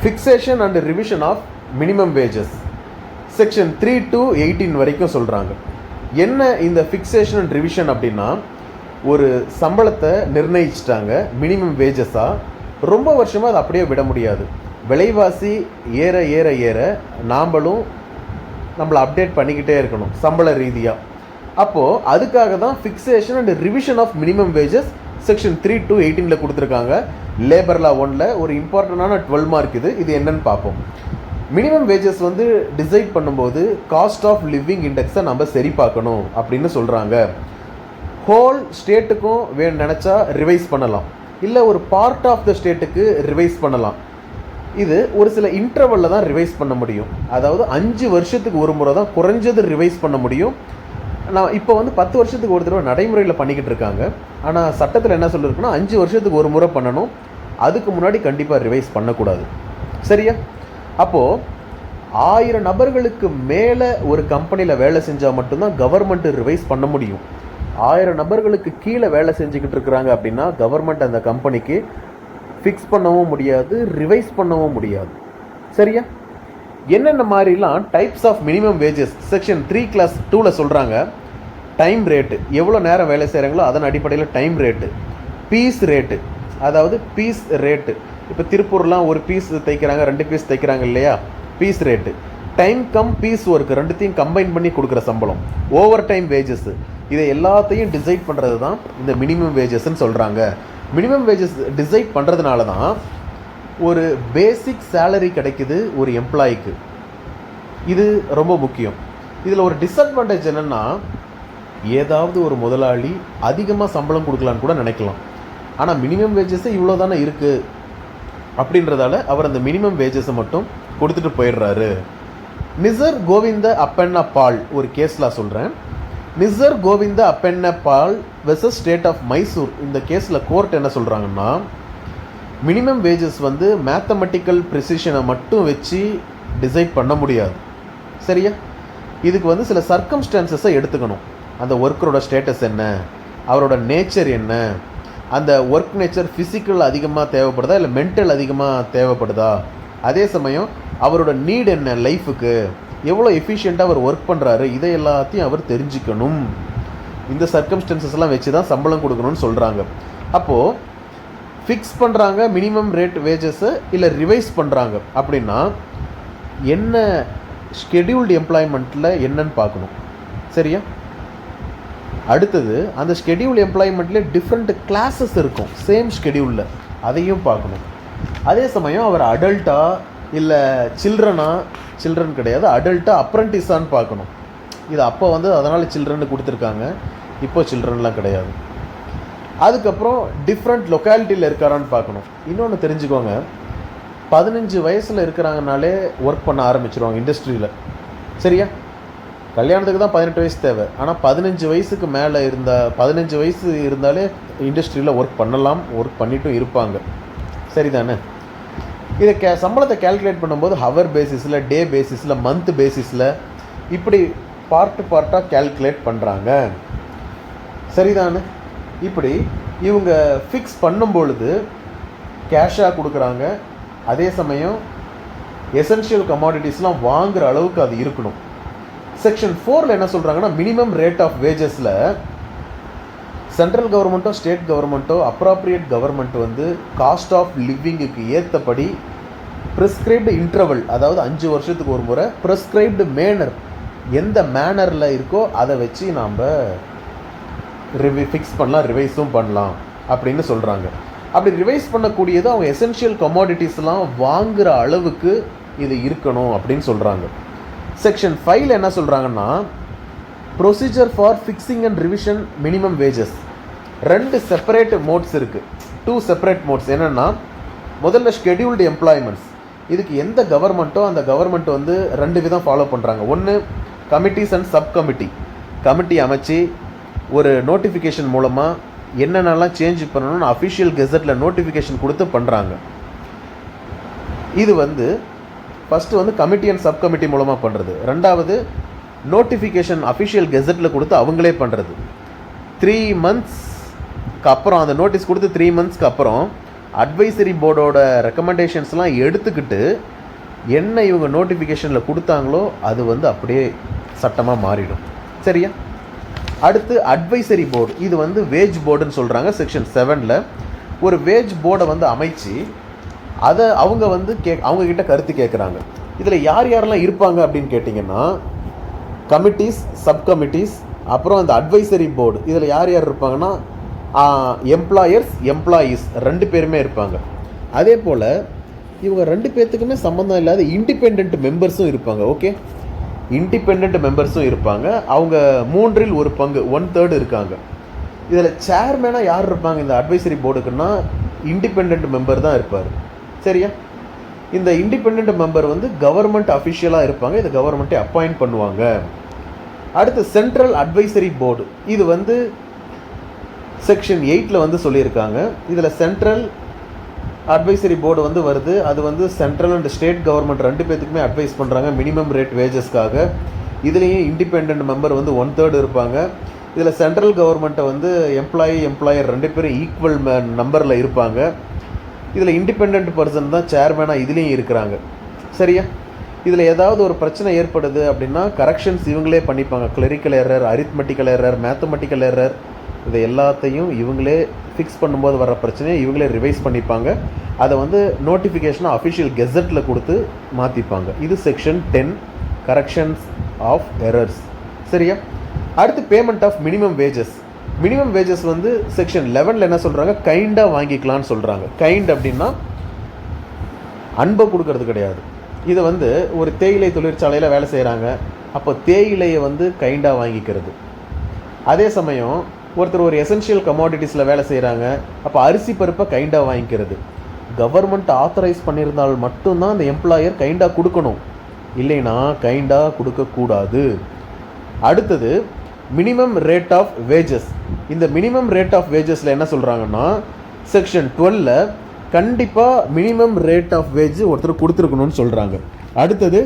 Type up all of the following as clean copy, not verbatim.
Fixation and revision of minimum wages section 3 to 18 வரைக்கும் சொல்கிறாங்க. என்ன இந்த ஃபிக்ஸேஷன் அண்ட் ரிவிஷன் அப்படின்னா, ஒரு சம்பளத்தை நிர்ணயிச்சிட்டாங்க மினிமம் வேஜஸாக, ரொம்ப வருஷமாக அதை அப்படியே விட முடியாது. விலைவாசி ஏற ஏற ஏற நாம்ளும் நம்மளை அப்டேட் பண்ணிக்கிட்டே இருக்கணும் சம்பள ரீதியாக. அப்போது அதுக்காக தான் fixation and revision of minimum wages section 3 to 18 கொடுத்துருக்காங்க. லேபர் லா 1ல் ஒரு இம்பார்ட்டண்டான 12 மார்க் இது என்னன்னு பார்ப்போம். மினிமம் வேஜஸ் வந்து டிசைட் பண்ணும்போது காஸ்ட் ஆஃப் லிவிங் இண்டெக்ஸை நம்ம சரி பார்க்கணும் அப்படின்னு சொல்கிறாங்க. ஹோல் ஸ்டேட்டுக்கும் நினச்சா ரிவைஸ் பண்ணலாம், இல்லை ஒரு பார்ட் ஆஃப் த ஸ்டேட்டுக்கு ரிவைஸ் பண்ணலாம். இது ஒரு சில இன்டர்வலில் தான் ரிவைஸ் பண்ண முடியும். அதாவது 5 வருஷத்துக்கு ஒரு முறை தான் குறைஞ்சது ரிவைஸ் பண்ண முடியும். நான் இப்போ வந்து 10 வருஷத்துக்கு ஒரு தடவை நடைமுறையில் பண்ணிக்கிட்டு இருக்காங்க. ஆனால் சட்டத்தில் என்ன சொல்லியிருக்குன்னா 5 வருஷத்துக்கு ஒரு முறை பண்ணணும், அதுக்கு முன்னாடி கண்டிப்பாக ரிவைஸ் பண்ணக்கூடாது. சரியா? அப்போது 1000 நபர்களுக்கு மேலே ஒரு கம்பெனியில் வேலை செஞ்சால் மட்டும்தான் கவர்மெண்ட்டு ரிவைஸ் பண்ண முடியும். 1000 நபர்களுக்கு கீழே வேலை செஞ்சுக்கிட்டு இருக்கிறாங்க அப்படின்னா கவர்மெண்ட் அந்த கம்பெனிக்கு ஃபிக்ஸ் பண்ணவும் முடியாது, ரிவைஸ் பண்ணவும் முடியாது. சரியா? என்னென்ன மாதிரிலாம் types of minimum wages section 3 class 2ல் சொல்கிறாங்க. டைம் ரேட்டு, எவ்வளோ நேரம் வேலை செய்கிறாங்களோ அதன் அடிப்படையில் டைம் ரேட்டு. பீஸ் ரேட்டு, அதாவது பீஸ் ரேட்டு. இப்போ திருப்பூர்லாம் ஒரு பீஸ் தைக்கிறாங்க, 2 பீஸ் தைக்கிறாங்க இல்லையா, piece rate. Time cum piece work ரெண்டுத்தையும் கம்பைன் பண்ணி கொடுக்குற சம்பளம். ஓவர் டைம் வேஜஸ், இதை எல்லாத்தையும் டிசைட் பண்ணுறது தான் இந்த மினிமம் வேஜஸ்ன்னு சொல்கிறாங்க. மினிமம் வேஜஸ் டிசைட் பண்ணுறதுனால தான் ஒரு பேசிக் சேலரி கிடைக்குது ஒரு எம்ப்ளாய்க்கு. இது ரொம்ப முக்கியம். இதில் ஒரு டிஸ்அட்வான்டேஜ் என்னென்னா, ஏதாவது ஒரு முதலாளி அதிகமாக சம்பளம் கொடுக்கலான்னு கூட நினைக்கலாம். ஆனால் மினிமம் வேஜஸே இவ்வளோ தானே இருக்குது அப்படின்றதால அவர் அந்த மினிமம் வேஜஸை மட்டும் கொடுத்துட்டு போயிடுறாரு. நிசர் கோவிந்த அப்பண்ண பால் ஒரு கேஸில் சொல்கிறேன். NISAR Govind அப்பண்ண ball versus state of Mysore. இந்த கேஸில் கோர்ட் என்ன சொல்கிறாங்கன்னா, மினிமம் வேஜஸ் வந்து மேத்தமெட்டிக்கல் ப்ரிசிஷனை மட்டும் வச்சு டிசைட் பண்ண முடியாது. சரியா? இதுக்கு வந்து சில சர்க்கம்ஸ்டான்சஸை எடுத்துக்கணும். அந்த ஒர்க்கரோட ஸ்டேட்டஸ் என்ன, அவரோட நேச்சர் என்ன, அந்த ஒர்க் நேச்சர் ஃபிசிக்கல் அதிகமாக தேவைப்படுதா இல்லை மென்டல் அதிகமாக தேவைப்படுதா, அதே சமயம் அவரோட நீட் என்ன லைஃபுக்கு, எவ்வளோ எஃபிஷியண்ட்டாக அவர் ஒர்க் பண்ணுறாரு, இதை எல்லாத்தையும் அவர் தெரிஞ்சுக்கணும். இந்த சர்க்கம்ஸ்டன்சஸ்லாம் வச்சு தான் சம்பளம் கொடுக்கணும்னு சொல்கிறாங்க. அப்போது ஃபிக்ஸ் பண்ணுறாங்க மினிமம் ரேட் வேஜஸை இல்லை ரிவைஸ் பண்ணுறாங்க அப்படின்னா என்ன ஷெட்யூல்டு எம்ப்ளாய்மெண்ட்டில் என்னன்னு பார்க்கணும். சரியா? அடுத்தது அந்த ஷெட்யூல்டு எம்ப்ளாய்மெண்ட்லேயே டிஃப்ரெண்ட் கிளாஸஸ் இருக்கும் சேம் ஷெட்யூலில், அதையும் பார்க்கணும். அதே சமயம் அவர் அடல்ட்டா இல்லை சில்ட்ரன் கிடையாது, அடல்ட்டா அப்ரண்டிஸான்னு பார்க்கணும். இது அப்போ வந்து அதனால் சில்ட்ரன்னு கொடுத்துருக்காங்க, இப்போ சில்ட்ரன்லாம் கிடையாது. அதுக்கப்புறம் டிஃப்ரெண்ட் லொக்காலிட்டியில் இருக்காரான்னு பார்க்கணும். இன்னொன்று தெரிஞ்சுக்கோங்க, 15 வயசில் இருக்கிறாங்கனாலே ஒர்க் பண்ண ஆரம்பிச்சிருவாங்க இண்டஸ்ட்ரியில். சரியா? கல்யாணத்துக்கு தான் 18 வயசு தேவை. ஆனால் 15 வயசுக்கு மேலே 15 வயசு இருந்தாலே இண்டஸ்ட்ரியில் ஒர்க் பண்ணலாம், ஒர்க் பண்ணிட்டும் இருப்பாங்க. சரிதானே? இதை சம்பளத்தை கேல்குலேட் பண்ணும்போது ஹவர் பேசிஸில், டே பேசிஸில், மந்த் பேசிஸில் இப்படி பார்ட்டாக கேல்குலேட் பண்ணுறாங்க. சரிதானே? இப்படி இவங்க ஃபிக்ஸ் பண்ணும் பொழுது கேஷாக கொடுக்குறாங்க. அதே சமயம் எசென்ஷியல் கமாடிட்டிஸ்லாம் வாங்குகிற அளவுக்கு அது இருக்கணும். செக்ஷன் 4ல் என்ன சொல்கிறாங்கன்னா, மினிமம் ரேட் ஆஃப் வேஜஸில் சென்ட்ரல் கவர்மெண்ட்டோ ஸ்டேட் கவர்மெண்ட்டோ அப்ராப்ரியேட் கவர்மெண்ட் வந்து காஸ்ட் ஆஃப் லிவிங்குக்கு ஏற்றபடி ப்ரிஸ்கிரைப்டு இன்டர்வல், அதாவது 5 வருஷத்துக்கு ஒரு முறை ப்ரிஸ்கிரைப்டு மேனர், எந்த மேனரில் இருக்கோ அதை வச்சு நாம் ஃபிக்ஸ் பண்ணலாம், ரிவைஸும் பண்ணலாம் அப்படின்னு சொல்கிறாங்க. அப்படி ரிவைஸ் பண்ணக்கூடியது அவங்க எசென்ஷியல் கமாடிட்டிஸ்லாம் வாங்குகிற அளவுக்கு இது இருக்கணும் அப்படின்னு சொல்கிறாங்க. செக்ஷன் 5ல் என்ன சொல்கிறாங்கன்னா, procedure for fixing and revision minimum wages. 2 separate modes இருக்குது, 2 செப்பரேட் மோட்ஸ். என்னென்னா, முதல்ல ஷெட்யூல்டு எம்ப்ளாய்மெண்ட்ஸ். இதுக்கு எந்த கவர்மெண்ட்டோ அந்த கவர்மெண்ட் வந்து 2 விதம் ஃபாலோ பண்ணுறாங்க. ஒன்று கமிட்டிஸ் அண்ட் சப் கமிட்டி அமைச்சு ஒரு நோட்டிஃபிகேஷன் மூலமாக என்னென்னலாம் சேஞ்ச் பண்ணணும்னு அஃபிஷியல் கெசட்டில் நோட்டிஃபிகேஷன் கொடுத்து பண்ணுறாங்க. இது வந்து ஃபஸ்ட்டு வந்து கமிட்டி அண்ட் சப் கமிட்டி மூலமாக பண்ணுறது. ரெண்டாவது நோட்டிஃபிகேஷன் அஃபிஷியல் கெசட்டில் கொடுத்து அவங்களே பண்ணுறது. 3 monthsக்கு அப்புறம், அந்த நோட்டீஸ் கொடுத்து 3 monthsக்கு அப்புறம் அட்வைசரி போர்டோட ரெக்கமெண்டேஷன்ஸ்லாம் எடுத்துக்கிட்டு என்ன இவங்க நோட்டிஃபிகேஷனில் கொடுத்தாங்களோ அது வந்து அப்படியே சட்டமாக மாறிடும். சரியா? அடுத்து அட்வைசரி போர்டு, இது வந்து வேஜ் போர்டுன்னு சொல்கிறாங்க. செக்ஷன் 7ல் ஒரு வேஜ் போர்டை வந்து அமைச்சு அதை அவங்க வந்து அவங்கக்கிட்ட கருத்து கேட்குறாங்க. இதில் யார் யாரெல்லாம் இருப்பாங்க அப்படின்னு கேட்டிங்கன்னா, கமிட்டிஸ், சப் கமிட்டிஸ், அப்புறம் அந்த அட்வைசரி போர்டு, இதில் யார் யார் இருப்பாங்கன்னா எம்ப்ளாயர்ஸ், எம்ப்ளாயீஸ் 2 பேருமே இருப்பாங்க. அதே போல் இவங்க 2 பேர்த்துக்குமே சம்மந்தம் இல்லாத இண்டிபெண்ட் மெம்பர்ஸும் இருப்பாங்க. ஓகே, இண்டிபெண்ட் மெம்பர்ஸும் இருப்பாங்க. அவங்க 3 1 பங்கு 1/3 இருக்காங்க. இதில் சேர்மேனாக யார் இருப்பாங்க இந்த அட்வைசரி போர்டுக்குன்னா இண்டிபெண்ட் மெம்பர் தான் இருப்பார். சரியா? இந்த இண்டிபெண்ட் மெம்பர் வந்து கவர்மெண்ட் அஃபிஷியலாக இருப்பாங்க. இதை கவர்மெண்ட்டே அப்பாயிண்ட் பண்ணுவாங்க. அடுத்து சென்ட்ரல் அட்வைசரி போர்டு, இது வந்து செக்ஷன் 8ல் வந்து சொல்லியிருக்காங்க. இதில் சென்ட்ரல் அட்வைசரி போர்டு வந்து வருது. அது வந்து சென்ட்ரல் அண்ட் ஸ்டேட் கவர்மெண்ட் 2 பேர்த்துக்குமே அட்வைஸ் பண்ணுறாங்க மினிமம் ரேட் வேஜஸ்க்காக. இதுலேயும் இண்டிபெண்ட் மெம்பர் வந்து 1/3 இருப்பாங்க. இதில் சென்ட்ரல் கவர்மெண்ட்டை வந்து எம்ப்ளாயர் 2 பேரும் ஈக்குவல் நம்பரில் இருப்பாங்க. இதில் இண்டிபெண்ட் பர்சன் தான் சேர்மேனாக இதுலேயும் இருக்கிறாங்க. சரியா? இதில் ஏதாவது ஒரு பிரச்சனை ஏற்படுது அப்படின்னா கரெக்ஷன்ஸ் இவங்களே பண்ணிப்பாங்க. Clerical error, arithmetical error, mathematical error, இதை எல்லாத்தையும் இவங்களே ஃபிக்ஸ் பண்ணும்போது வர பிரச்சனையை இவங்களே ரிவைஸ் பண்ணிப்பாங்க. அதை வந்து நோட்டிஃபிகேஷனாக அஃபிஷியல் கெசட்டில் கொடுத்து மாற்றிப்பாங்க. இது செக்ஷன் 10 கரெக்ஷன்ஸ் ஆஃப் எரர்ஸ். சரியா? அடுத்து payment of minimum wages. Minimum wages வந்து செக்ஷன் 11ல் என்ன சொல்கிறாங்க, கைண்டாக வாங்கிக்கலான்னு சொல்கிறாங்க. கைண்ட் அப்படின்னா அன்பை கொடுக்கறது கிடையாது. இதை வந்து ஒரு தேயிலை தொழிற்சாலையில் வேலை செய்கிறாங்க, அப்போ தேயிலையை வந்து கைண்டாக வாங்கிக்கிறது. அதே சமயம் ஒருத்தர் ஒரு எசென்ஷியல் கமாடிட்டிஸில் வேலை செய்கிறாங்க, அப்போ அரிசி பருப்பை கைண்டாக வாங்கிக்கிறது. கவர்மெண்ட் ஆத்தரைஸ் பண்ணியிருந்தால் மட்டும்தான் அந்த எம்ப்ளாயர் கைண்டாக கொடுக்கணும், இல்லைன்னா கைண்டாக கொடுக்கக்கூடாது. அடுத்தது மினிமம் ரேட் ஆஃப் வேஜஸ். இந்த மினிமம் ரேட் ஆஃப் வேஜஸில் என்ன சொல்கிறாங்கன்னா செக்ஷன் 12ல் கண்டிப்பாக மினிமம் ரேட் ஆஃப் வேஜ் ஒருத்தர் கொடுத்துருக்கணும்னு சொல்கிறாங்க. அடுத்தது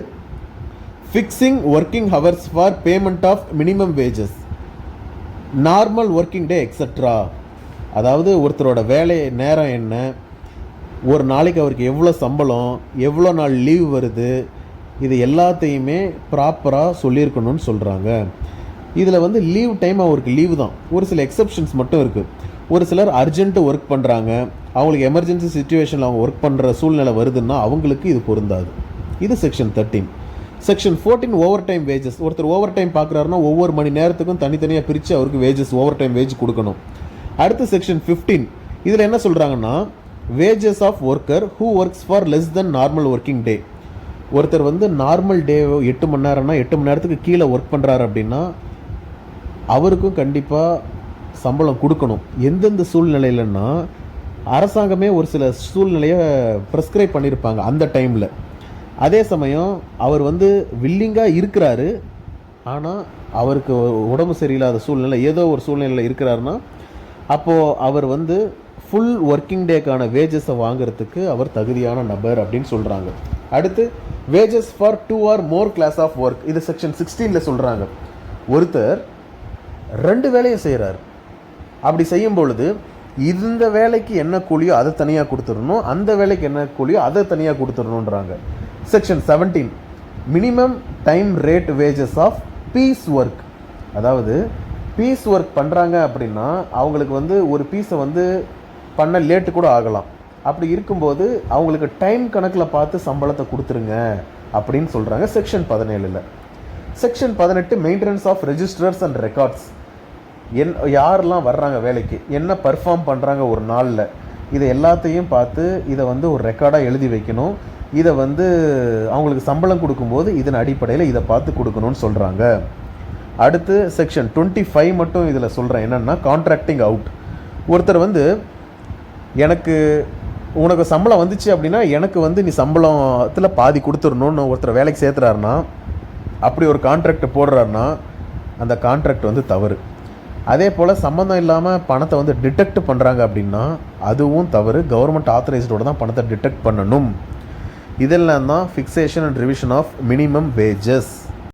fixing working hours for payment of minimum wages, normal working day extra. அதாவது ஒருத்தரோட வேலை நேரம் என்ன, ஒரு நாளைக்கு அவருக்கு எவ்வளோ சம்பளம், எவ்வளோ நாள் லீவ் வருது, இது எல்லாத்தையுமே ப்ராப்பராக சொல்லியிருக்கணும்னு சொல்கிறாங்க. இதில் வந்து லீவ் டைம் அவருக்கு லீவு தான், ஒரு சில எக்ஸப்ஷன்ஸ் மட்டும் இருக்குது. ஒரு சிலர் அர்ஜென்ட்டு ஒர்க் பண்ணுறாங்க, அவங்களுக்கு எமர்ஜென்சி சுச்சுவேஷனில் அவங்க ஒர்க் பண்ணுற சூழ்நிலை வருதுன்னா அவங்களுக்கு இது பொருந்தாது. இது section 13. Section 14 over time wages. ஒருத்தர் ஓவர் டைம் பார்க்குறாருன்னா ஒவ்வொரு மணி நேரத்துக்கும் தனித்தனியாக பிரித்து அவருக்கு வேஜஸ், ஓவர் டைம் வேஜ் கொடுக்கணும். அடுத்து செக்ஷன் 15. இதில் என்ன சொல்கிறாங்கன்னா wages of worker who works for less than normal working day. ஒருத்தர் வந்து நார்மல் டே 8 மணி நேரம்னா 8 மணி நேரத்துக்கு கீழே ஒர்க் பண்ணுறாரு அப்படின்னா அவருக்கும் கண்டிப்பாக சம்பளம் கொடுக்கணும். எந்தெந்த சூழ்நிலையிலன்னா அரசாங்கமே ஒரு சில சூழ்நிலையை ப்ரெஸ்கிரைப் பண்ணியிருப்பாங்க அந்த டைமில். அதே சமயம் அவர் வந்து வில்லிங்காக இருக்கிறாரு, ஆனால் அவருக்கு உடம்பு சரியில்லாத சூழ்நிலை, ஏதோ ஒரு சூழ்நிலையில் இருக்கிறாருன்னா அப்போது அவர் வந்து ஃபுல் ஒர்க்கிங் டேக்கான வேஜஸை வாங்குறதுக்கு அவர் தகுதியான நபர் அப்படின்னு சொல்கிறாங்க. அடுத்து wages for 2 or more class of work. இது செக்ஷன் 16ல் சொல்கிறாங்க. ஒருத்தர் 2 வேலையை செய்கிறார், அப்படி செய்யும் பொழுது இந்த வேலைக்கு என்ன கூலியோ அதை தனியாக கொடுத்துடணும், அந்த வேலைக்கு என்ன கூலியோ அதை தனியாக கொடுத்துடணுன்றாங்க. Section 17 minimum time rate wages of piece work. அதாவது பீஸ் ஒர்க் பண்ணுறாங்க அப்படின்னா அவங்களுக்கு வந்து ஒரு பீஸை வந்து பண்ண லேட்டு கூட ஆகலாம். அப்படி இருக்கும்போது அவங்களுக்கு டைம் கணக்கில் பார்த்து சம்பளத்தை கொடுத்துருங்க அப்படின்னு சொல்கிறாங்க செக்ஷன் 17ல். Section 18 maintenance of registers and records. யாரெல்லாம் வர்றாங்க வேலைக்கு, என்ன பர்ஃபார்ம் பண்ணுறாங்க ஒரு நாளில், இதை எல்லாத்தையும் பார்த்து இதை வந்து ஒரு ரெக்கார்டாக எழுதி வைக்கணும். இதை வந்து அவங்களுக்கு சம்பளம் கொடுக்கும்போது இதன் அடிப்படையில் இதை பார்த்து கொடுக்கணும்னு சொல்கிறாங்க. அடுத்து செக்ஷன் 25 மட்டும் இதில் சொல்கிறேன். என்னென்னா கான்ட்ராக்டிங் அவுட். ஒருத்தர் வந்து உனக்கு சம்பளம் வந்துச்சு அப்படின்னா எனக்கு வந்து நீ சம்பளத்தில் பாதி கொடுத்துடணும்னு ஒருத்தர் வேலைக்கு சேர்த்துறாருன்னா, அப்படி ஒரு கான்ட்ராக்ட் போடுறாருன்னா அந்த கான்ட்ராக்ட் வந்து தவறு. அதே போல் சம்மந்தம் இல்லாமல் பணத்தை வந்து டிடெக்ட் பண்ணுறாங்க அப்படின்னா அதுவும் தவறு. கவர்மெண்ட் ஆத்தரைஸ்டோடு தான் பணத்தை டிடெக்ட் பண்ணணும். இதெல்லாம் தான் fixation and revision of minimum wages.